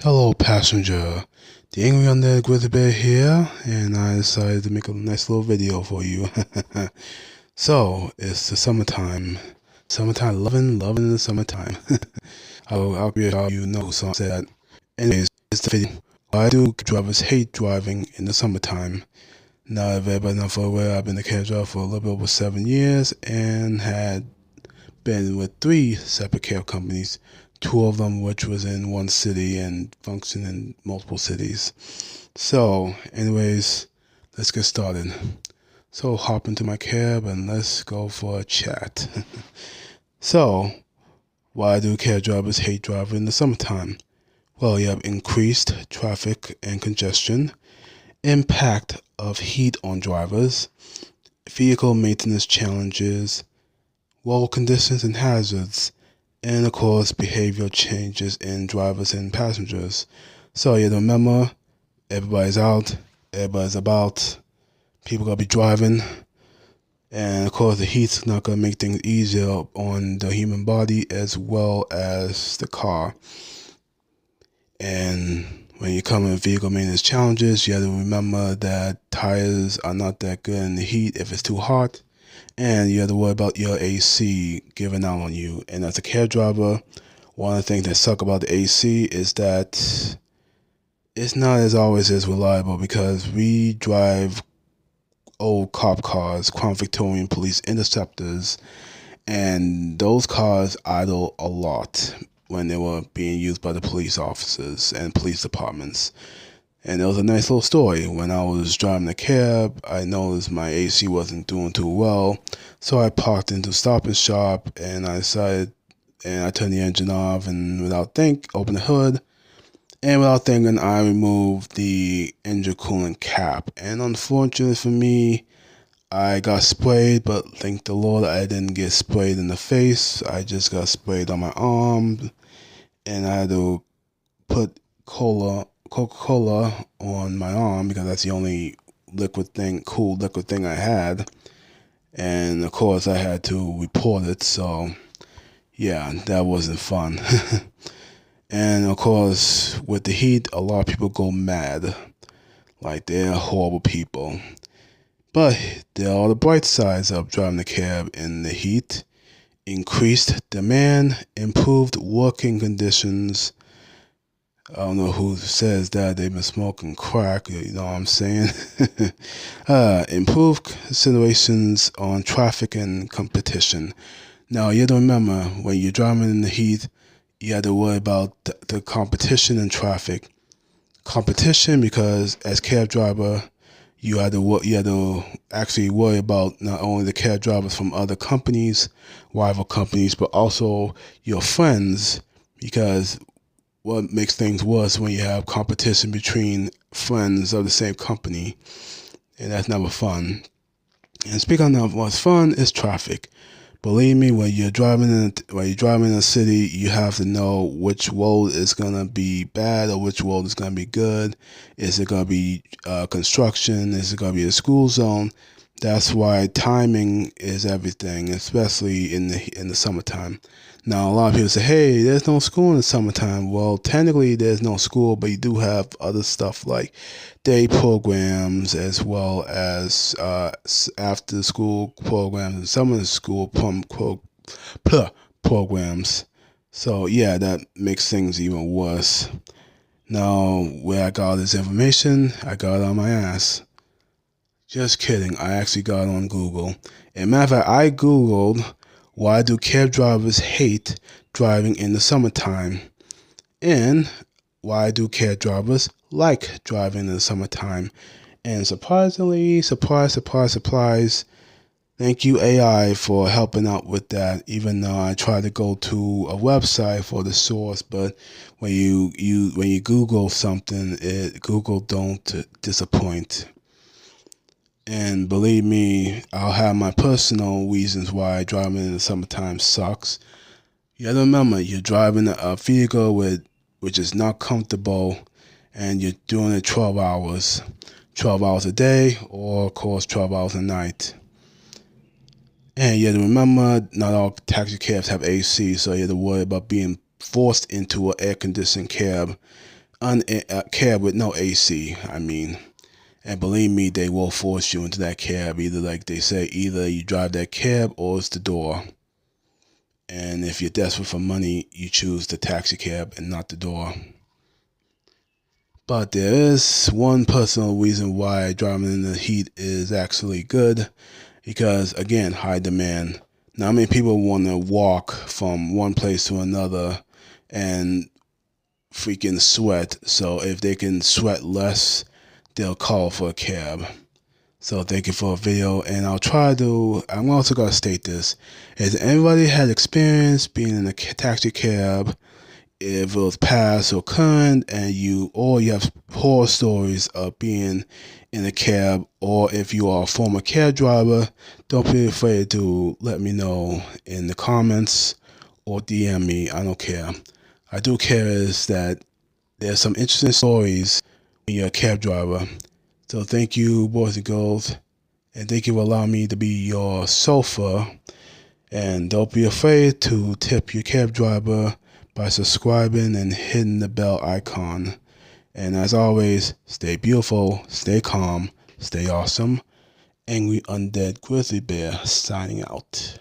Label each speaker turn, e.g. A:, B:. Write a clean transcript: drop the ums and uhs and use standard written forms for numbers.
A: Hello, passenger. The angry undead Grizzly here, and I decided to make a nice little video for you. So, it's the summertime. Summertime, loving the summertime. I'll be how you know, so I said. Anyways, it's the video. Why do drivers hate driving in the summertime? Now, if everybody not aware, I've been a cab driver for a little bit over 7 years and had been with 3 separate cab companies, 2 of them which was in one city and function in multiple cities. So, anyways, let's get started. So, hop into my cab and let's go for a chat. So, why do cab drivers hate driving in the summertime? Well, you have increased traffic and congestion, impact of heat on drivers, vehicle maintenance challenges, road conditions and hazards, and of course behavioral changes in drivers and passengers. So you remember, everybody's out, everybody's about, people gonna be driving, and of course the heat's not gonna make things easier on the human body as well as the car. And when you come in vehicle maintenance challenges, you have to remember that tires are not that good in the heat if it's too hot, and you have to worry about your AC giving out on you. And as a cab driver, one of the things that suck about the AC is that it's not as always as reliable, because we drive old cop cars, Crown Victorian police interceptors, and those cars idle a lot when they were being used by the police officers and police departments. And there was a nice little story. When I was driving the cab, I noticed my AC wasn't doing too well. So I parked into Stop and Shop, and I turned the engine off, and opened the hood. And without thinking, I removed the engine coolant cap. And unfortunately for me, I got sprayed, but thank the Lord I didn't get sprayed in the face. I just got sprayed on my arm, and I had to put Coca-Cola on my arm because that's the only cool liquid thing I had. And of course I had to report it, so yeah, that wasn't fun. And of course, with the heat, a lot of people go mad. Like, they're horrible people. But there are the bright sides of driving the cab in the heat. Increased demand, improved working conditions. I don't know who says that. They've been smoking crack, you know what I'm saying? Improved considerations on traffic and competition. Now, you have to remember, when you're driving in the heat, you have to worry about the competition and traffic. Competition, because as cab driver, you had to actually worry about not only the cab drivers from other companies, rival companies, but also your friends, because what makes things worse when you have competition between friends of the same company, and that's never fun. And speaking of what's fun, is traffic. Believe me, when you're driving in a city, you have to know which road is gonna be bad or which road is gonna be good. Is it gonna be construction? Is it gonna be a school zone? That's why timing is everything, especially in the summertime. Now, a lot of people say, "Hey, there's no school in the summertime." Well, technically, there's no school, but you do have other stuff like day programs, as well as after school programs and summer school programs. So yeah, that makes things even worse. Now, where I got this information, I got it on my ass. Just kidding. I actually got it on Google. And matter of fact, I Googled, why do cab drivers hate driving in the summertime? And why do cab drivers like driving in the summertime? And surprisingly, surprise, thank you AI for helping out with that, even though I tried to go to a website for the source, but when you Google something, Google don't disappoint. And believe me, I'll have my personal reasons why driving in the summertime sucks. You gotta remember, you're driving a vehicle which is not comfortable, and you're doing it 12 hours. 12 hours a day, or of course 12 hours a night. And you have to remember, not all taxi cabs have AC, so you have to worry about being forced into an air-conditioned cab cab with no AC, I mean. And believe me, they will force you into that cab. Either, like they say, either you drive that cab or it's the door. And if you're desperate for money, you choose the taxi cab and not the door. But there is one personal reason why driving in the heat is actually good. Because, again, high demand. Not many people want to walk from one place to another and freaking sweat. So if they can sweat less, they'll call for a cab. So thank you for a video, and I'm also going to state this. Has anybody had experience being in a taxi cab, if it was past or current, and you have horror stories of being in a cab, or if you are a former cab driver, don't be afraid to let me know in the comments or DM me. I don't care. I do care is that there's some interesting stories when you're a cab driver. So thank you, boys and girls, and thank you for allowing me to be your chauffeur. And don't be afraid to tip your cab driver by subscribing and hitting the bell icon. And as always, stay beautiful, stay calm, stay awesome. Angry Undead Grizzly Bear signing out.